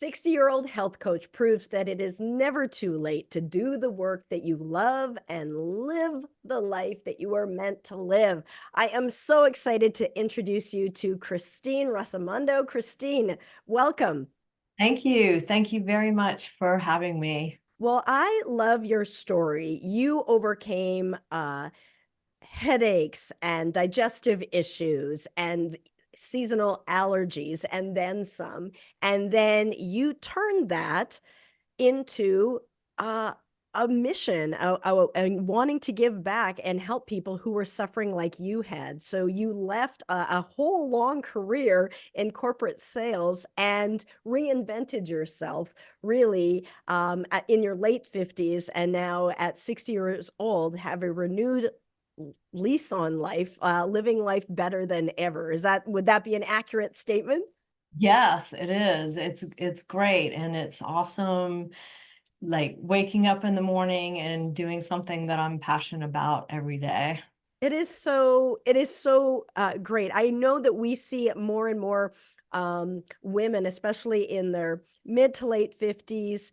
60-year-old health coach proves that it is never too late to do the work that you love and live the life that you are meant to live. I am so excited to introduce you to Christine Rossomondo. Christine, welcome. Thank you. Thank you very much for having me. Well, I love your story. You overcame headaches and digestive issues and seasonal allergies and then some. And then you turned that into uh, a mission, and wanting to give back and help people who were suffering like you had. So you left a whole long career in corporate sales and reinvented yourself really in your late 50s. And now at 60 years old, have a renewed lease on life, living life better than ever. Would that be an accurate statement? Yes, it is. It's great and it's awesome like waking up in the morning and doing something that I'm passionate about every day. It is so great. I know that we see more and more women, especially in their mid to late 50s,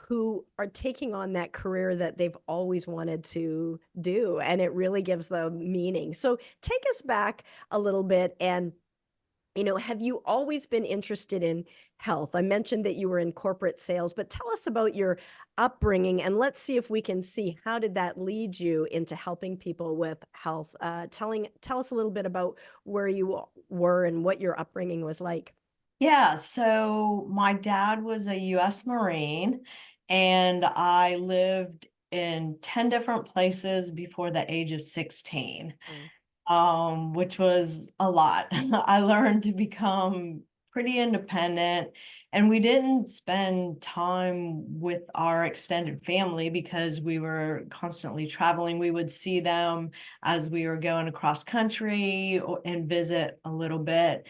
who are taking on that career that they've always wanted to do, and it really gives them meaning. So take us back a little bit and have you always been interested in health? I mentioned that you were in corporate sales, but tell us about your upbringing and let's see if we can see how did that lead you into helping people with health. Tell us a little bit about where you were and what your upbringing was like. Yeah, so my dad was a US Marine and I lived in 10 different places before the age of 16. Oh. Which was a lot. I learned to become pretty independent, and we didn't spend time with our extended family because we were constantly traveling. We would see them as we were going across country and visit a little bit.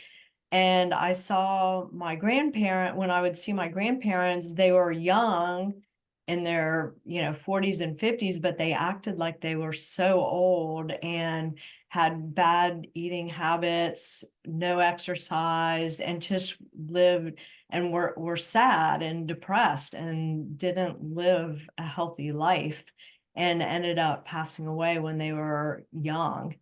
And I saw my grandparent when I would see my grandparents, they were young in their, 40s and 50s, but they acted like they were so old and had bad eating habits, no exercise, and just lived and were sad and depressed and didn't live a healthy life and ended up passing away when they were young.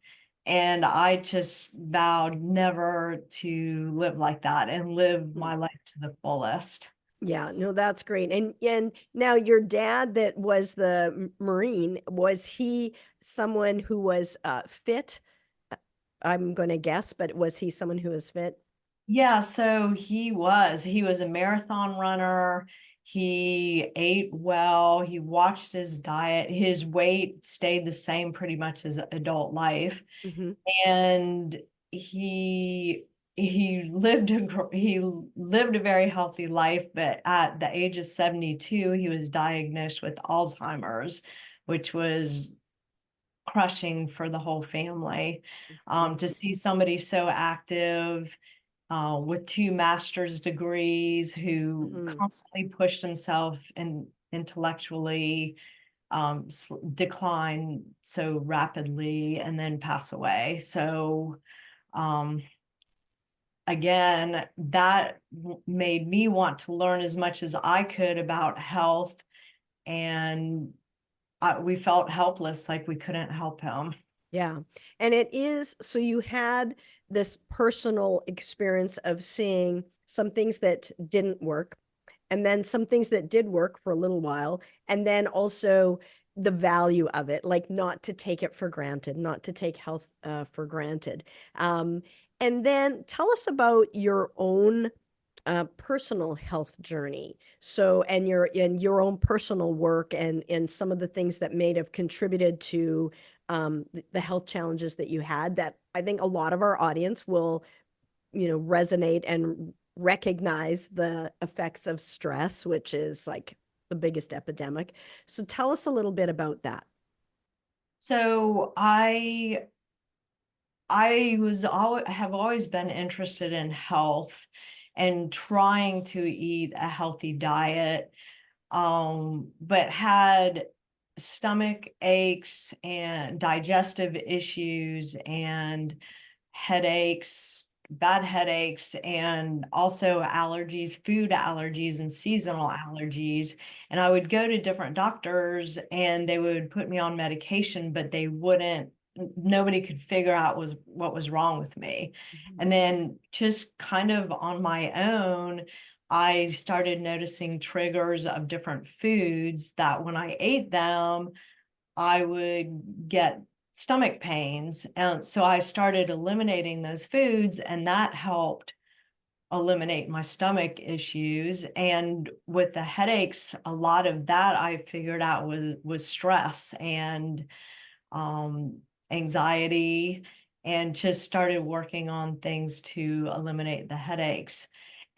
And I just vowed never to live like that and live Mm. my life to the fullest. Yeah, no, that's great. And now your dad that was the Marine, was he someone who was fit? I'm going to guess, but was he someone who was fit? Yeah, so he was a marathon runner. He ate well, he watched his diet, his weight stayed the same pretty much as adult life. Hmm. And he he lived a very healthy life, but at the age of 72 he was diagnosed with Alzheimer's, which was crushing for the whole family. To see somebody so active, with two master's degrees, who Hmm. constantly pushed himself and intellectually, decline so rapidly and then pass away. So um, again, that made me want to learn as much as I could about health, and we felt helpless, like we couldn't help him. Yeah. And it is, so you had this personal experience of seeing some things that didn't work, and then some things that did work for a little while, and then also the value of it, like not to take it for granted, not to take health for granted. Um, and then tell us about your own personal health journey. So, and your own personal work and some of the things that may have contributed to the health challenges that you had that I think a lot of our audience will, resonate and recognize the effects of stress, which is like the biggest epidemic. So tell us a little bit about that. So have always been interested in health and trying to eat a healthy diet, but had stomach aches and digestive issues and headaches bad headaches and also allergies, food allergies and seasonal allergies. And I would go to different doctors and they would put me on medication, but they wouldn't, nobody could figure out what was wrong with me. Mhm. And then just kind of on my own, I started noticing triggers of different foods that when I ate them, I would get stomach pains. And so I started eliminating those foods, and that helped eliminate my stomach issues. And with the headaches, a lot of that I figured out was stress and anxiety, and just started working on things to eliminate the headaches.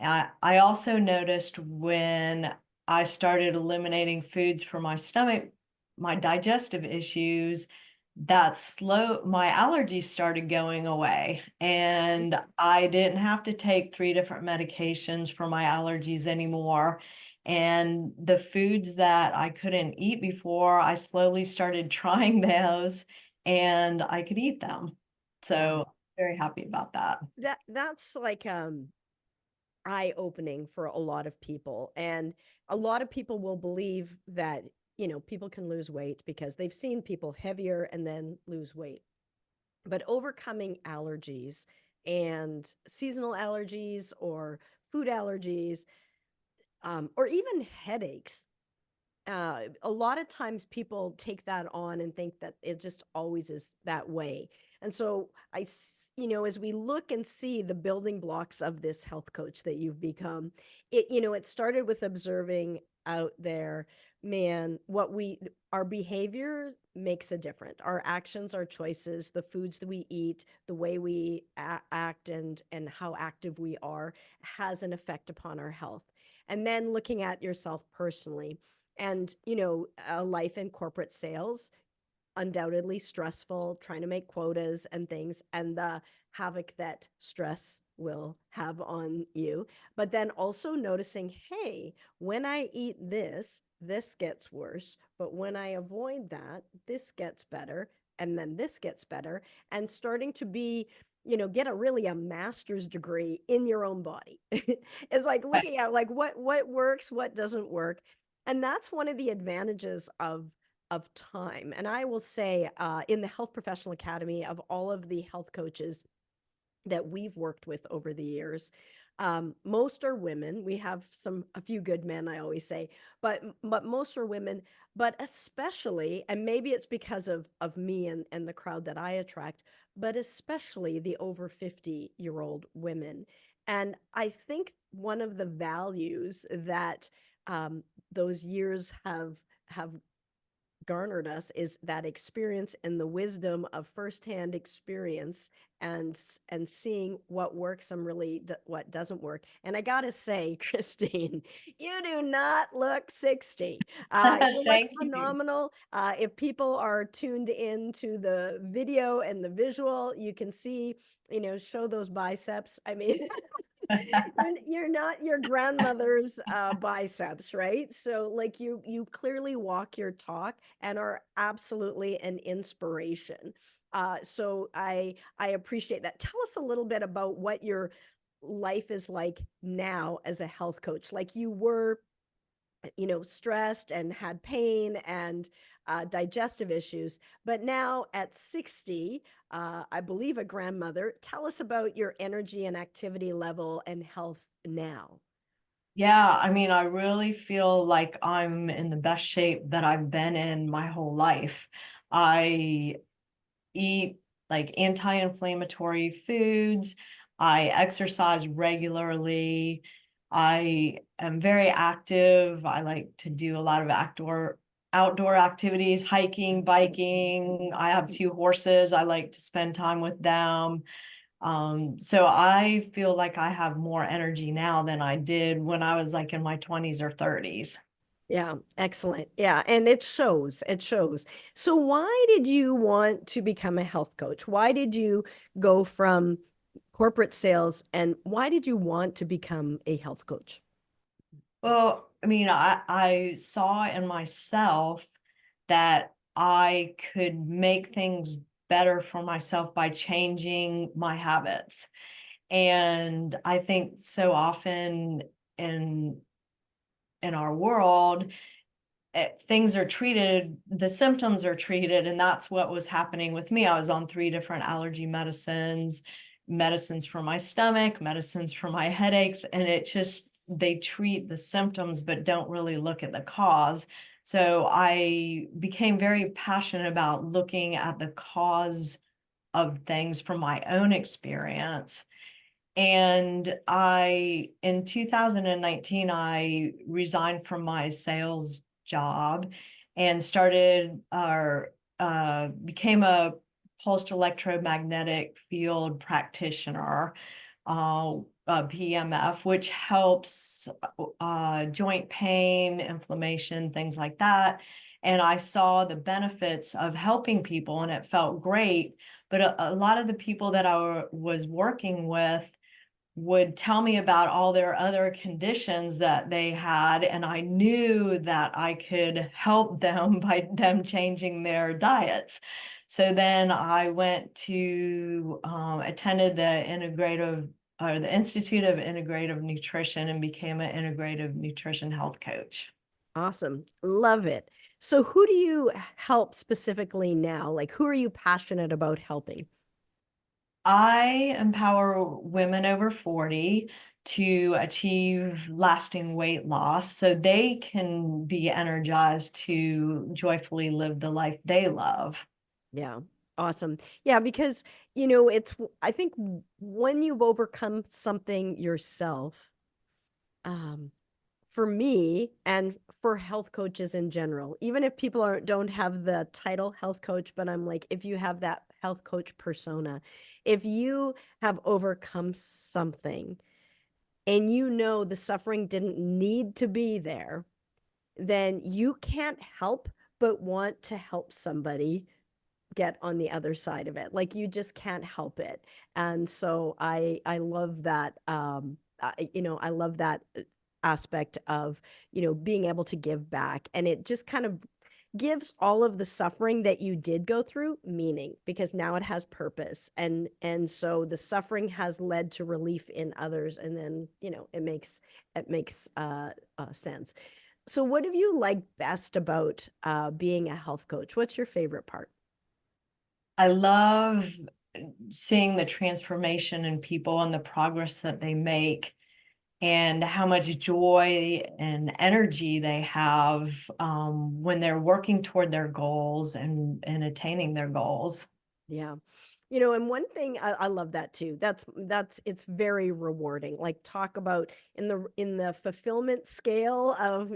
I also noticed when I started eliminating foods for my stomach, my digestive issues, that my allergies started going away. And I didn't have to take 3 different medications for my allergies anymore. And the foods that I couldn't eat before, I slowly started trying those and I could eat them. Yeah. So very happy about that. That's like eye-opening for a lot of people. And a lot of people will believe that, people can lose weight because they've seen people heavier and then lose weight. But overcoming allergies and seasonal allergies or food allergies, or even headaches, a lot of times people take that on and think that it just always is that way. And so as we look and see the building blocks of this health coach that you've become, it started with observing out there, man, our behavior makes a difference. Our actions, our choices, the foods that we eat, the way we act and how active we are has an effect upon our health. And then looking at yourself personally, and a life in corporate sales, undoubtedly stressful, trying to make quotas and things, and the havoc that stress will have on you. But then also noticing, hey, when I eat this gets worse, but when I avoid that, this gets better, and then this gets better, and starting to be, get a master's degree in your own body. It's like looking at like what works, what doesn't work. And that's one of the advantages of time. And I will say, in the Health Professional Academy, of all of the health coaches that we've worked with over the years, most are women. We have a few good men, I always say, but most are women. But especially, and maybe it's because of me and the crowd that I attract, but especially the over 50-year-old women. And I think one of the values that those years have garnered us is that experience and the wisdom of firsthand experience, and seeing what works and really what doesn't work. And I gotta say, Christine, you do not look 60. You look Thank you. phenomenal. If people are tuned in to the video and the visual, you can see, show those biceps. I mean, you're not your grandmother's biceps, right? So like you clearly walk your talk and are absolutely an inspiration. So I appreciate that. Tell us a little bit about what your life is like now as a health coach. Like you were, stressed and had pain and digestive issues. But now at 60, I believe a grandmother, tell us about your energy and activity level and health now. Yeah, I mean, I really feel like I'm in the best shape that I've been in my whole life. I eat like anti-inflammatory foods. I exercise regularly. I am very active. I like to do a lot of outdoor activities, hiking, biking. I have 2 horses. I like to spend time with them. So I feel like I have more energy now than I did when I was like in my 20s or 30s. Yeah, excellent. Yeah, and it shows. It shows. So why did you want to become a health coach? Why did you go from corporate sales, and why did you want to become a health coach? Well, I mean, I saw in myself that I could make things better for myself by changing my habits. And I think so often in in our world, things are treated, the symptoms are treated, and that's what was happening with me. I was on 3 different allergy medicines, medicines for my stomach, medicines for my headaches, and it just they treat the symptoms but don't really look at the cause. So I became very passionate about looking at the cause of things from my own experience. And in 2019, I resigned from my sales job and became a pulsed electromagnetic field practitioner, a PMF, which helps joint pain, inflammation, things like that. And I saw the benefits of helping people, and it felt great. But a lot of the people that was working with would tell me about all their other conditions that they had, and I knew that I could help them by them changing their diets. So then I went to attended the Institute of Integrative Nutrition and became an integrative nutrition health coach. Awesome. Love it. So who do you help specifically now? Like who are you passionate about helping? I empower women over 40 to achieve lasting weight loss so they can be energized to joyfully live the life they love. Yeah. Awesome. Yeah, because I think when you've overcome something yourself, um, for me and for health coaches in general, even if people don't have the title health coach, but I'm like, if you have that health coach persona, if you have overcome something and you know the suffering didn't need to be there, then you can't help but want to help somebody get on the other side of it. Like you just can't help it. And so I love that I love that aspect of, being able to give back, and it just kind of gives all of the suffering that you did go through meaning, because now it has purpose, and so the suffering has led to relief in others, and then it makes sense. So what have you liked best about being a health coach? What's your favorite part? I love seeing the transformation in people and the progress that they make and how much joy and energy they have when they're working toward their goals and attaining their goals. Yeah. And one thing I love that too. That's it's very rewarding. Like talk about in the fulfillment scale of,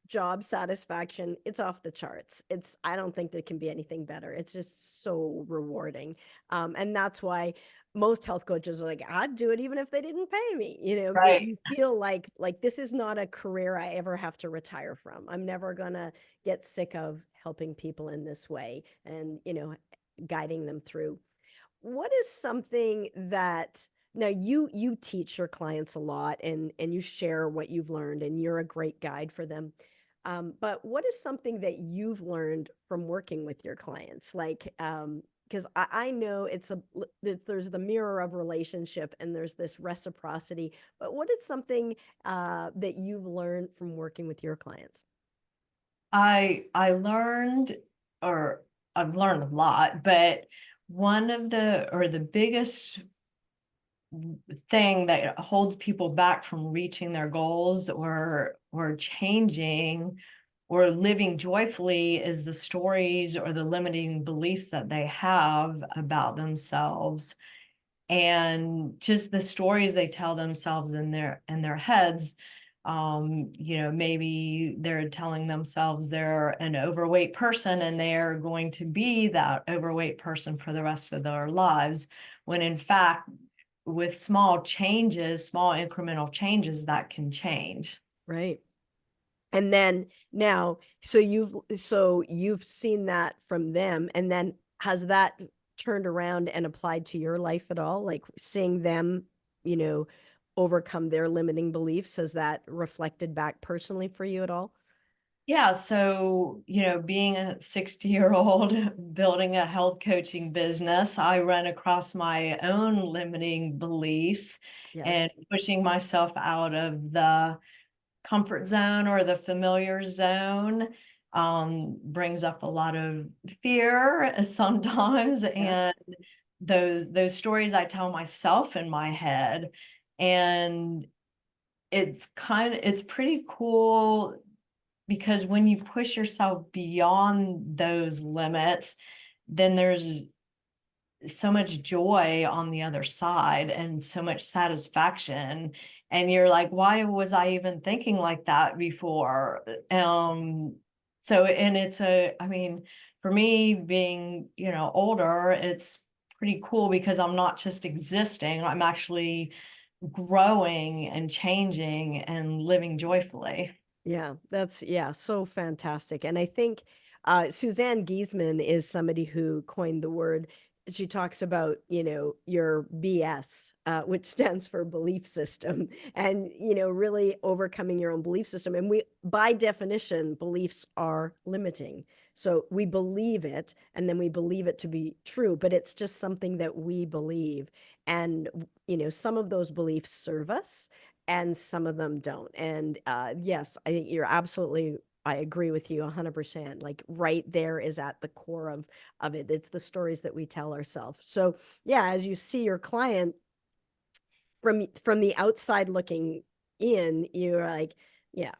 job satisfaction, it's off the charts. I don't think there can be anything better. It's just so rewarding. And that's why most health coaches are like, I'd do it even if they didn't pay me. Right. You feel like this is not a career I ever have to retire from. I'm never gonna get sick of helping people in this way and, guiding them through. What is something that now you teach your clients a lot, and you share what you've learned, and you're a great guide for them. But what is something that you've learned from working with your clients? Like, because I know there's the mirror of relationship and there's this reciprocity. But what is something that you've learned from working with your clients? I learned, or I've learned a lot, but one of the biggest thing that holds people back from reaching their goals or changing or living joyfully is the stories or the limiting beliefs that they have about themselves, and just the stories they tell themselves in their heads. Maybe they're telling themselves they're an overweight person and they're going to be that overweight person for the rest of their lives, when in fact, with small changes, small incremental changes, that can change. Right. And then now, so you've seen that from them, and then has that turned around and applied to your life at all? Like seeing them, you know, overcome their limiting beliefs, has that reflected back personally for you at all? Yeah, so, being a 60-year-old building a health coaching business, I ran across my own limiting beliefs and Yes. pushing myself out of the comfort zone or the familiar zone brings up a lot of fear sometimes, and Yes. those stories I tell myself in my head, and it's pretty cool because when you push yourself beyond those limits, then there's so much joy on the other side and so much satisfaction. And you're like, why was I even thinking like that before? And I mean, for me being, older, it's pretty cool because I'm not just existing, I'm actually growing and changing and living joyfully. Yeah, that's yeah, so fantastic. And I think Suzanne Giesman is somebody who coined the word. She talks about, your BS, which stands for belief system, and, really overcoming your own belief system. And we, by definition, beliefs are limiting. So we believe it, and then we believe it to be true, but it's just something that we believe. And, some of those beliefs serve us and some of them don't. And yes, I think you're absolutely. I agree with you 100%. Like right there is at the core of it. It's the stories that we tell ourselves. So yeah, as you see your client from the outside looking in, you're like, yeah,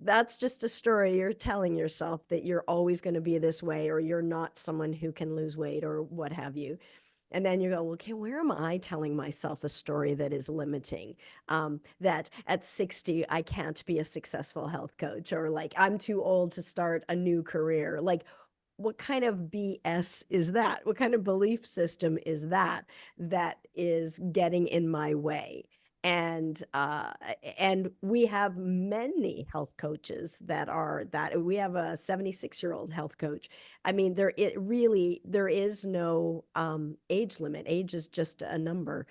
that's just a story you're telling yourself that you're always going to be this way, or you're not someone who can lose weight, or what have you. And then you go, well, okay, where am I telling myself a story that is limiting? That at 60, I can't be a successful health coach, or like I'm too old to start a new career. Like, what kind of BS is that? What kind of belief system is that that is getting in my way? And we have many health coaches that are that. We have a 76-year-old health coach. I mean, there is no age limit. Age is just a number.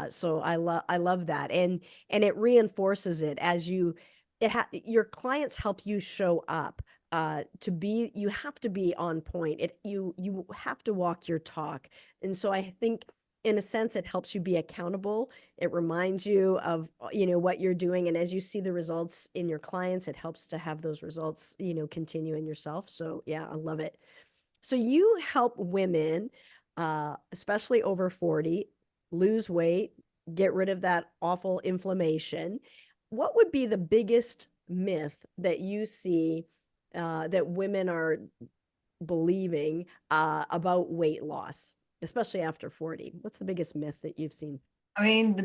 So I love that, and it reinforces it as your clients help you show up. You have to be on point. You have to walk your talk, and so I think in a sense it helps you be accountable. It reminds you of what you're doing, and as you see the results in your clients, it helps to have those results continue in yourself. So yeah, I love it. So you help women, especially over 40, lose weight, get rid of that awful inflammation. What would be the biggest myth that you see that women are believing about weight loss, especially after 40? What's the biggest myth that you've seen? I mean, the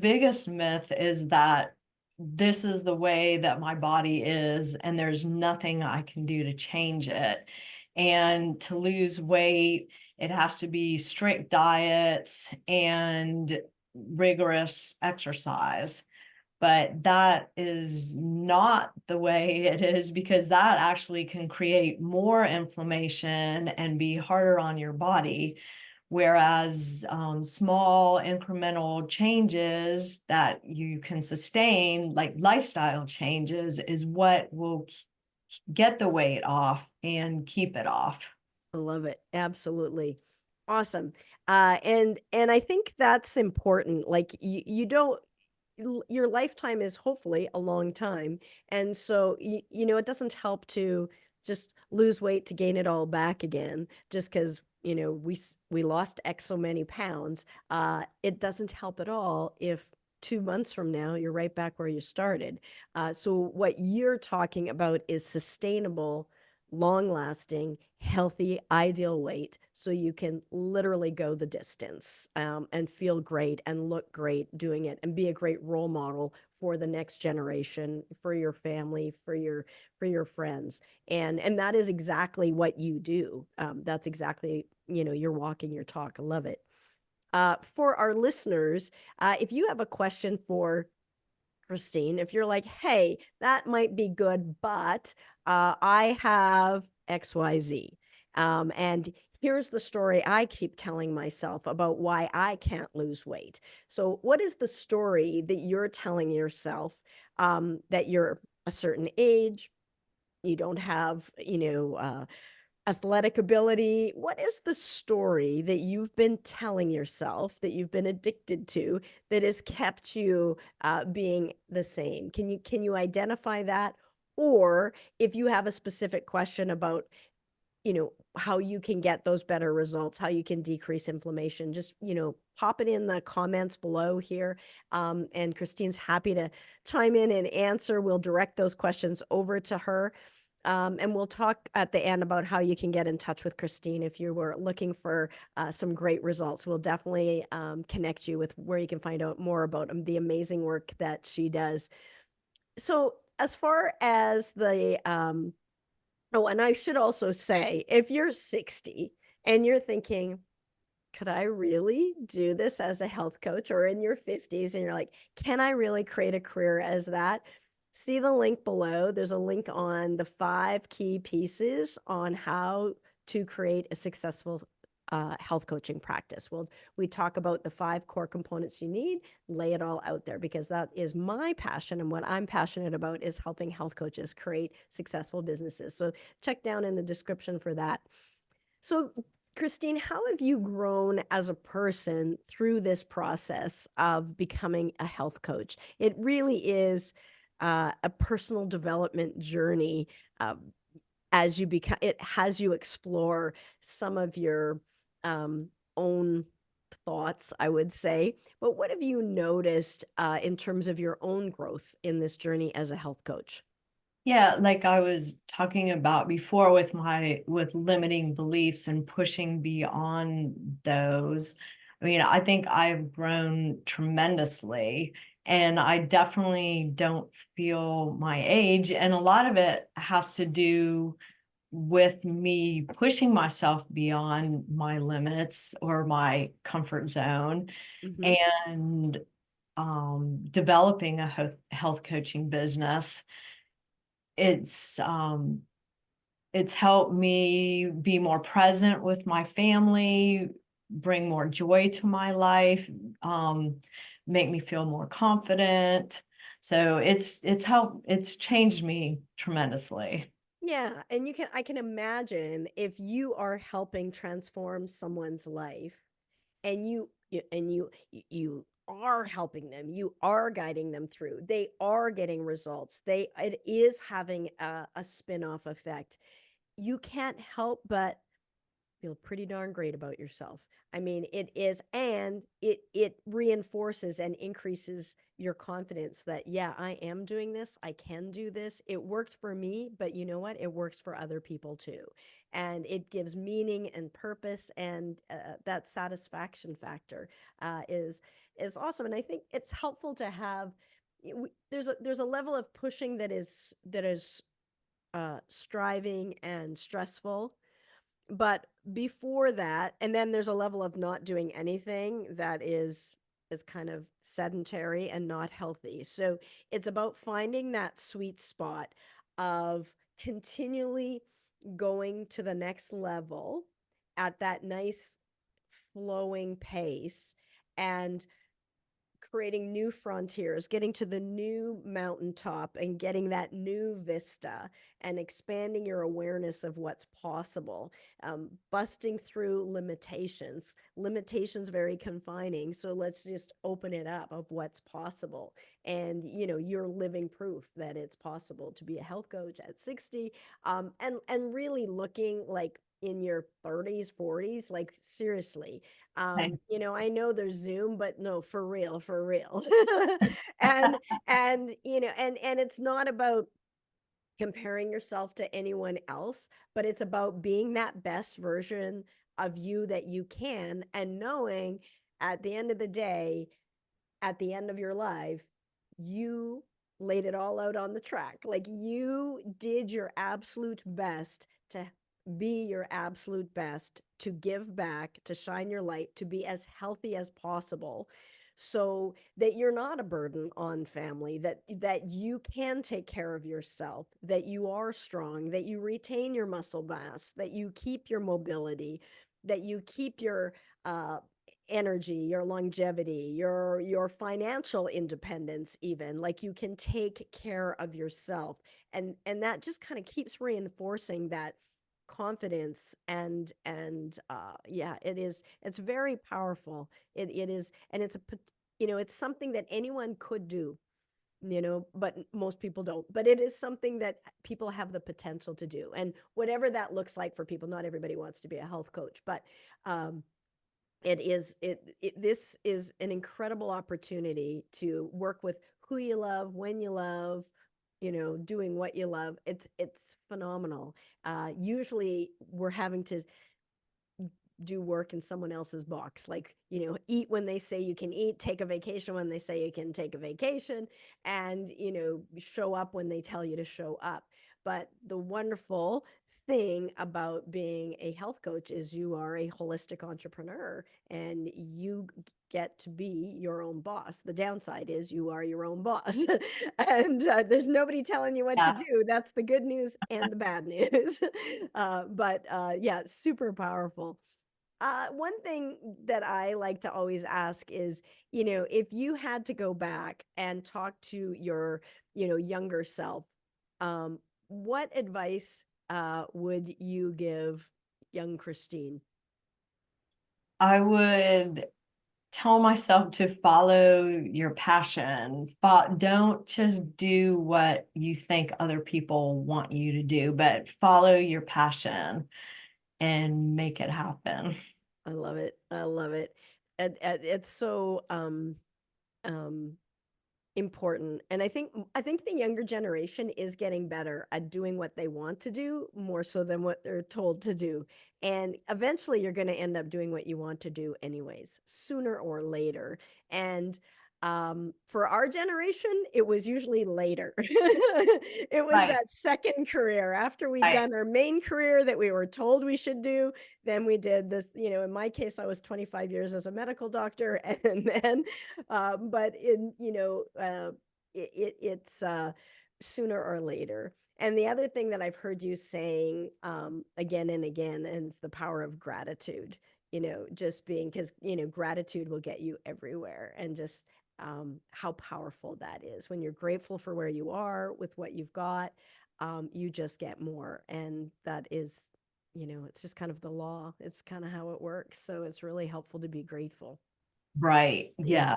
biggest myth is that this is the way that my body is, and there's nothing I can do to change it. And to lose weight, it has to be strict diets and rigorous exercise. But that is not the way it is, because that actually can create more inflammation and be harder on your body. Whereas small incremental changes that you can sustain, like lifestyle changes, is what will get the weight off and keep it off. I love it. Absolutely. Awesome. And I think that's important. Like you don't your lifetime is hopefully a long time. And so it doesn't help to just lose weight to gain it all back again just because we lost X so many pounds. It doesn't help at all if 2 months from now you're right back where you started. So what you're talking about is sustainable, long lasting, healthy, ideal weight so you can literally go the distance, and feel great and look great doing it, and be a great role model for the next generation, for your family, for your friends. And that is exactly what you do. That's exactly, you're walking your talk. I love it. For our listeners, if you have a question for Christine, if you're like, hey, that might be good, but I have XYZ. And here's the story I keep telling myself about why I can't lose weight. So, what is the story that you're telling yourself, that you're a certain age? you don't have, athletic ability. What is the story that you've been telling yourself that you've been addicted to that has kept you being the same? Can you identify that? Or if you have a specific question about, how you can get those better results, how you can decrease inflammation, just, pop it in the comments below here. And Christine's happy to chime in and answer. We'll direct those questions over to her. And we'll talk at the end about how you can get in touch with Christine if you were looking for some great results. We'll definitely connect you with where you can find out more about the amazing work that she does. So, as far as oh, and I should also say, if you're 60 and you're thinking, could I really do this as a health coach, or in your 50s and you're like, can I really create a career as that? See the link below. There's a link on the 5 key pieces on how to create a successful health coaching practice. We talk about the 5 core components you need, lay it all out there, because that is my passion. And what I'm passionate about is helping health coaches create successful businesses. So check down in the description for that. So, Christine, how have you grown as a person through this process of becoming a health coach? It really is a personal development journey, as you become. It has you explore some of your own thoughts, I would say. But what have you noticed in terms of your own growth in this journey as a health coach? Yeah, like I was talking about before with with limiting beliefs and pushing beyond those. I mean, I think I've grown tremendously, and I definitely don't feel my age. And a lot of it has to do with me pushing myself beyond my limits or my comfort zone, Mm-hmm. and developing a health coaching business. It's it's helped me be more present with my family, bring more joy to my life, um, make me feel more confident. So it's changed me tremendously. Yeah, and I can imagine if you are helping transform someone's life, and you are helping them, you are guiding them through, they are getting results, it is having a spin-off effect. You can't help but feel pretty darn great about yourself. I mean, it is, and it reinforces and increases your confidence that, yeah, I am doing this, I can do this. It worked for me, but you know what? It works for other people too. And it gives meaning and purpose, and that satisfaction factor is awesome. And I think it's helpful to have, there's a level of pushing that is striving and stressful, but before that, and then there's a level of not doing anything that is kind of sedentary and not healthy. So it's about finding that sweet spot of continually going to the next level at that nice flowing pace, and creating new frontiers, getting to the new mountaintop and getting that new vista, and expanding your awareness of what's possible, busting through limitations. Limitations very confining. So let's just open it up of what's possible. And, you're living proof that it's possible to be a health coach at 60, and really looking like in your 30s, 40s, like seriously. Okay. I know there's Zoom, but no, for real, for real. and and it's not about comparing yourself to anyone else, but it's about being that best version of you that you can, and knowing at the end of the day, at the end of your life, you laid it all out on the track. Like, you did your absolute best to be your absolute best, to give back, to shine your light, to be as healthy as possible, so that you're not a burden on family, that you can take care of yourself, that you are strong, that you retain your muscle mass, that you keep your mobility, that you keep your energy, your longevity, your financial independence even. Like you can take care of yourself. And that just kind of keeps reinforcing that confidence and yeah, it's very powerful. It is, and it's a it's something that anyone could do, but most people don't. But it is something that people have the potential to do. And whatever that looks like for people, not everybody wants to be a health coach, but this is an incredible opportunity to work with who you love, when you love, doing what you love. It's phenomenal. Usually we're having to do work in someone else's box, like eat when they say you can eat, take a vacation when they say you can take a vacation, and show up when they tell you to show up. But the wonderful thing about being a health coach is you are a holistic entrepreneur and you get to be your own boss. The downside is you are your own boss and there's nobody telling you what to Yeah. do. That's the good news and the bad news. But yeah, super powerful. One thing that I like to always ask is, if you had to go back and talk to your, younger self, um, what advice would you give young Christine? I would tell myself to follow your passion. Don't just do what you think other people want you to do, but follow your passion and make it happen. I love it. I love it. It's so um important. And I think the younger generation is getting better at doing what they want to do more so than what they're told to do. And eventually you're going to end up doing what you want to do anyways, sooner or later. And for our generation, it was usually later. It was Right. that second career after we'd Right. done our main career that we were told we should do. Then we did this, in my case, I was 25 years as a medical doctor. And then but in it's sooner or later. And the other thing that I've heard you saying again and again, and it's the power of gratitude. Just being, because gratitude will get you everywhere. And just how powerful that is when you're grateful for where you are with what you've got. You just get more, and that is, it's just kind of the law. It's kind of how it works. So it's really helpful to be grateful. Right. Yeah. Yeah.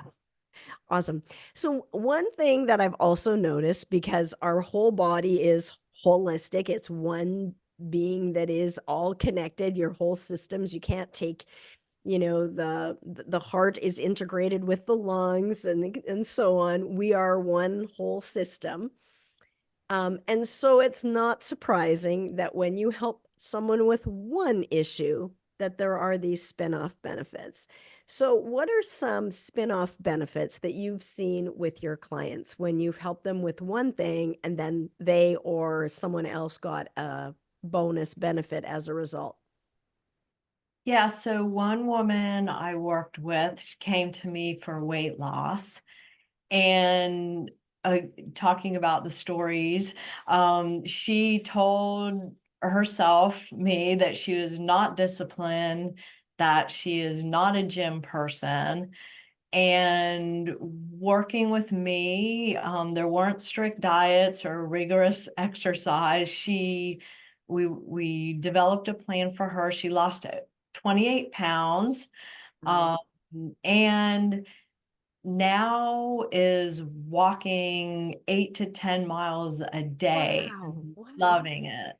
Awesome. So one thing that I've also noticed, because our whole body is holistic, it's one being that is all connected, your whole systems, you can't take, the heart is integrated with the lungs and so on. We are one whole system. And so it's not surprising that when you help someone with one issue, that there are these spin-off benefits. So what are some spin-off benefits that you've seen with your clients when you've helped them with one thing and then they or someone else got a bonus benefit as a result? Yeah. So one woman I worked with, she came to me for weight loss. And uh, talking about the stories, she told herself, me, that she was not disciplined, that she is not a gym person. And working with me, there weren't strict diets or rigorous exercise. We developed a plan for her. She lost 28 pounds. Wow. Um, and now is walking 8 to 10 miles a day, Wow. Wow. loving it,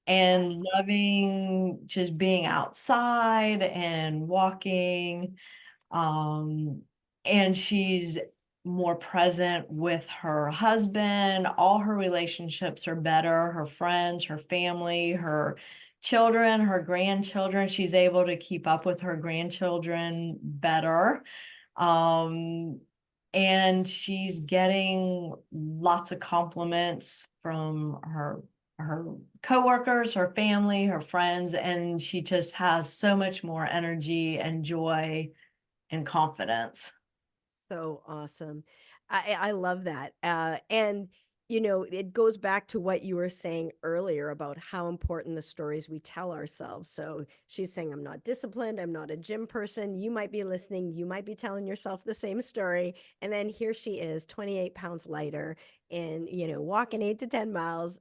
and loving just being outside and walking. Um, and she's more present with her husband. All her relationships are better, her friends, her family, her children, her grandchildren. She's able to keep up with her grandchildren better. Um, and she's getting lots of compliments from her coworkers, her family, her friends, and she just has so much more energy and joy and confidence. So awesome. I love that. And it goes back to what you were saying earlier about how important the stories we tell ourselves. So she's saying, I'm not disciplined. I'm not a gym person. You might be listening. You might be telling yourself the same story. And then here she is, 28 pounds lighter and, walking 8 to 10 miles.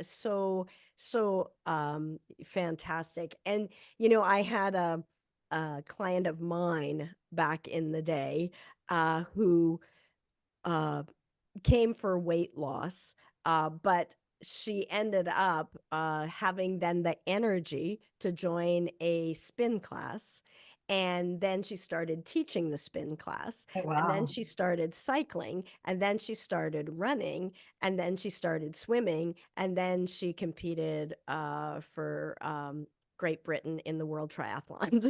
So fantastic. And, I had a client of mine back in the day who, uh, came for weight loss, but she ended up having then the energy to join a spin class. And then she started teaching the spin class. Oh, And then wow. she started cycling. And then she started running. And then she started swimming. And then she competed for Great Britain in the world triathlons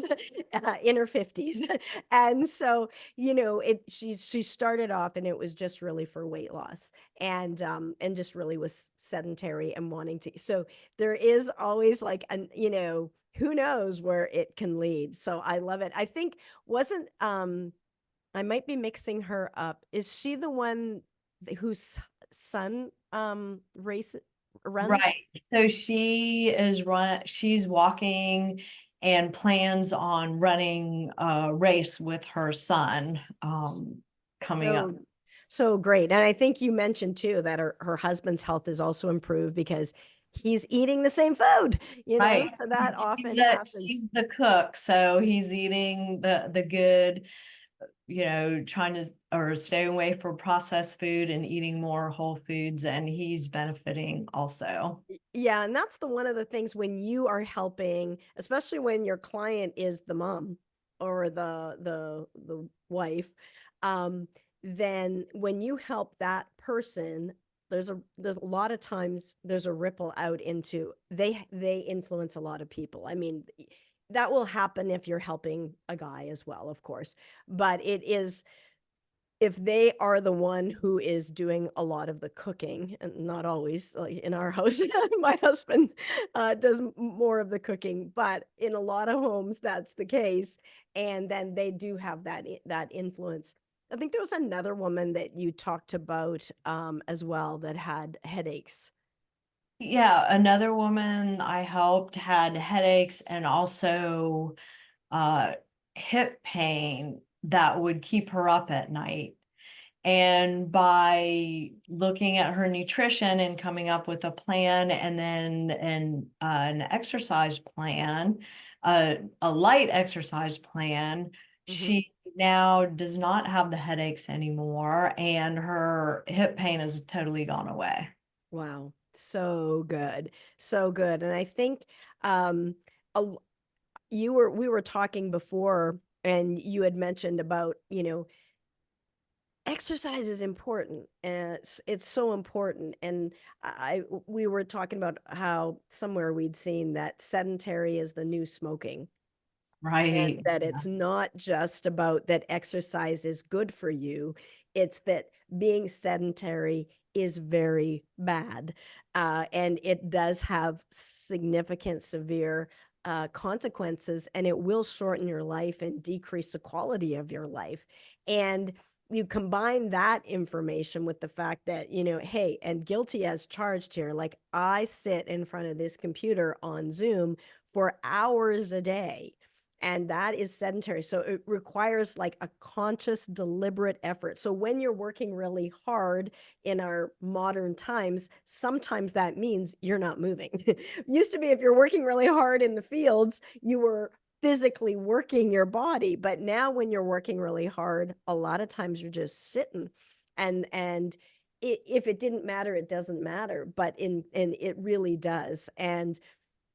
in her 50s. And so she started off and it was just really for weight loss and just really was sedentary and wanting to. So there is always like who knows where it can lead. So I love it. I think wasn't I might be mixing her up. Is she the one whose son race runs? Right. So she's walking and plans on running a race with her son coming up. So so great. And I think you mentioned too that her husband's health is also improved because he's eating the same food, Right. so that She's often she's happens. the cook, so he's eating the good, trying to or stay away from processed food and eating more whole foods, and he's benefiting also. Yeah, and that's the one of the things when you are helping, especially when your client is the mom or the wife, um, then when you help that person, there's a lot of times there's a ripple out into they influence a lot of people. I mean, that will happen if you're helping a guy as well, of course, but it is if they are the one who is doing a lot of the cooking, and not always, like in our house, my husband does more of the cooking, but in a lot of homes that's the case, and then they do have that influence. I think there was another woman that you talked about as well that had headaches. Yeah, another woman I helped had headaches and also uh, hip pain that would keep her up at night. And by looking at her nutrition and coming up with a plan and then an exercise plan, a light exercise plan, Hmm. she now does not have the headaches anymore and her hip pain has totally gone away. Wow, so good, so good. And I think um, a, we were talking before and you had mentioned about exercise is important and it's so important. And we were talking about how somewhere we'd seen that sedentary is the new smoking, and Right. that it's not just about that exercise is good for you, it's that being sedentary is very bad, and it does have significant severe consequences, and it will shorten your life and decrease the quality of your life. And you combine that information with the fact that hey, and guilty as charged here, like I sit in front of this computer on Zoom for hours a day, and that is sedentary. So it requires like a conscious, deliberate effort. So when you're working really hard in our modern times, sometimes that means you're not moving. Used to be if you're working really hard in the fields, you were physically working your body, but now when you're working really hard, a lot of times you're just sitting. And if it didn't matter, it doesn't matter, but in it really does. And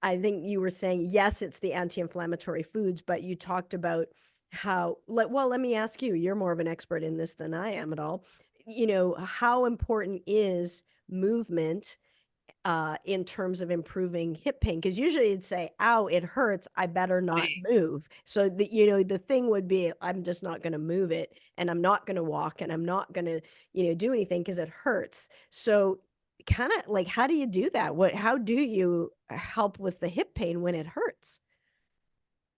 I think you were saying, yes, it's the anti-inflammatory foods, but you talked about how, well, let me ask you, you're more of an expert in this than I am at all. How important is movement in terms of improving hip pain? Because usually it'd say, ow, it hurts, I better not move. So the thing would be, I'm just not going to move it, and I'm not going to walk, and I'm not going to, do anything because it hurts. So kind of like, how do you do that? How do you help with the hip pain when it hurts?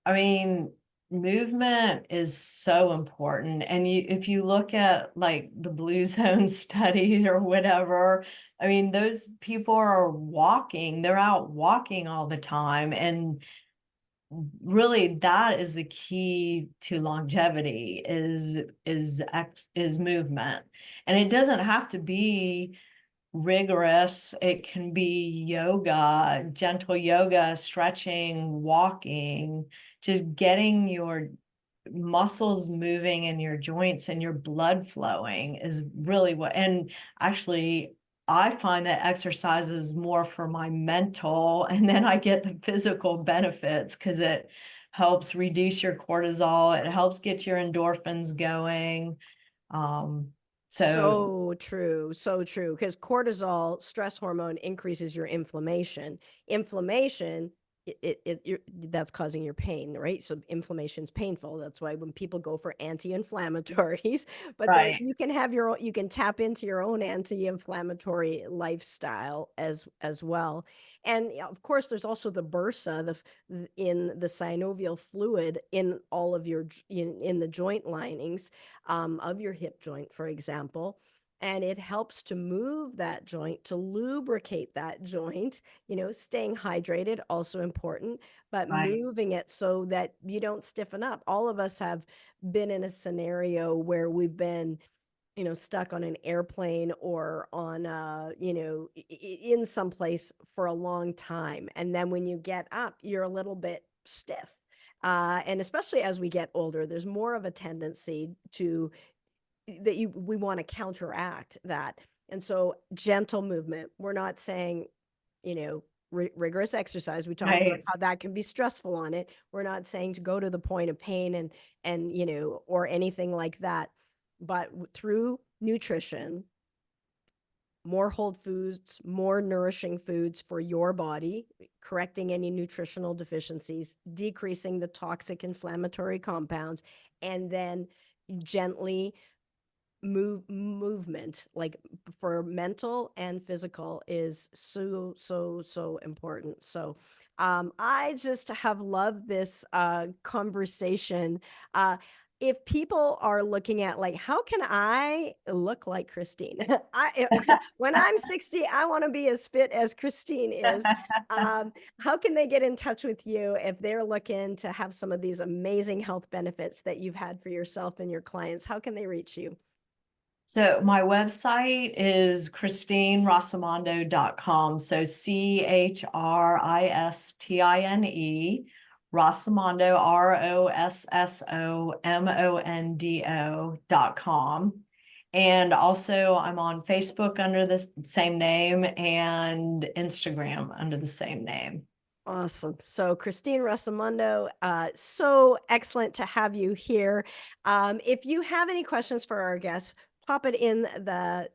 I mean, movement is so important. And if you look at like the blue zone studies or whatever, I mean, those people are walking, they're out walking all the time. And really that is the key to longevity is movement. And it doesn't have to be rigorous. It can be yoga, gentle yoga, stretching, walking, just getting your muscles moving and your joints and your blood flowing is really what. And actually, I find that exercise is more for my mental, and then I get the physical benefits because it helps reduce your cortisol, it helps get your endorphins going. Um, so So true, so true. Because cortisol, stress hormone, increases your inflammation. Inflammation, that's causing your pain, right? So inflammation is painful. That's why when people go for anti-inflammatories, but there right, you can have your own, you can tap into your own anti-inflammatory lifestyle as well. And of course, there's also the bursa, in the synovial fluid in all of your in the joint linings of your hip joint, for example. And it helps to move that joint, to lubricate that joint, staying hydrated, also important, but right. moving it so that you don't stiffen up. All of us have been in a scenario where we've been stuck on an airplane or on in some place for a long time, and then when you get up you're a little bit stiff, and especially as we get older there's more of a tendency to that you we want to counteract that. And so gentle movement, we're not saying rigorous exercise. We talked about Right. how that can be stressful on it. We're not saying to go to the point of pain and or anything like that, but through nutrition, more whole foods, more nourishing foods for your body, correcting any nutritional deficiencies, decreasing the toxic inflammatory compounds, and then gently movement, like for mental and physical, is so important. So I just have loved this conversation. If people are looking at like how can I look like Christine, when I'm 60 I want to be as fit as Christine is. How can they get in touch with you if they're looking to have some of these amazing health benefits that you've had for yourself and your clients? How can they reach you? So my website is christinerossomondo.com. So Chrisistine, Rossomondo, Rossomondo.com. And also I'm on Facebook under the same name and Instagram under the same name. Awesome. So, Christine Rossomondo, so excellent to have you here. If you have any questions for our guests, pop it in the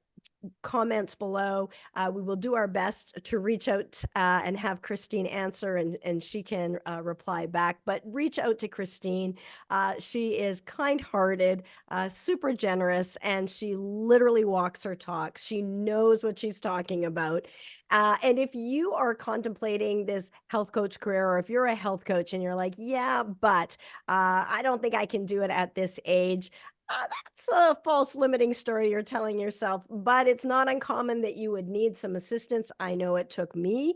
comments below. We will do our best to reach out and have Christine answer, and she can reply back. But reach out to Christine. She is kind hearted, super generous, and she literally walks her talk. She knows what she's talking about. And if you are contemplating this health coach career, or if you're a health coach and you're like, yeah, but I don't think I can do it at this age, that's a false limiting story you're telling yourself, but it's not uncommon that you would need some assistance. I know it took me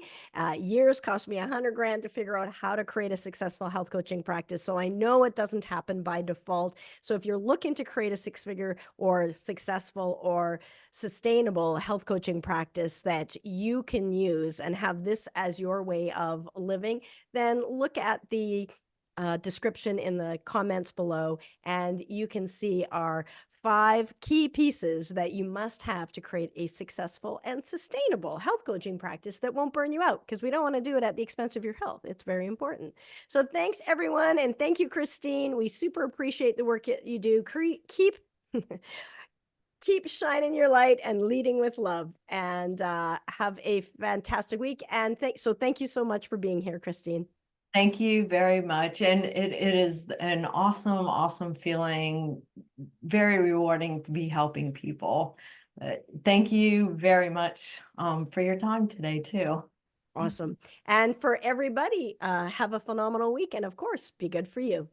years, cost me $100,000 to figure out how to create a successful health coaching practice. So I know it doesn't happen by default. So if you're looking to create a six-figure or successful or sustainable health coaching practice that you can use and have this as your way of living, then look at the description in the comments below, and you can see our 5 key pieces that you must have to create a successful and sustainable health coaching practice that won't burn you out, because we don't want to do it at the expense of your health. It's very important. So thanks everyone, and thank you, Christine. We super appreciate the work you do. Keep keep shining your light and leading with love, and have a fantastic week. And thank you so much for being here, Christine. Thank you very much. And it is an awesome, awesome feeling, very rewarding to be helping people. Thank you very much for your time today, too. Awesome. And for everybody, have a phenomenal week. And of course, be good for you.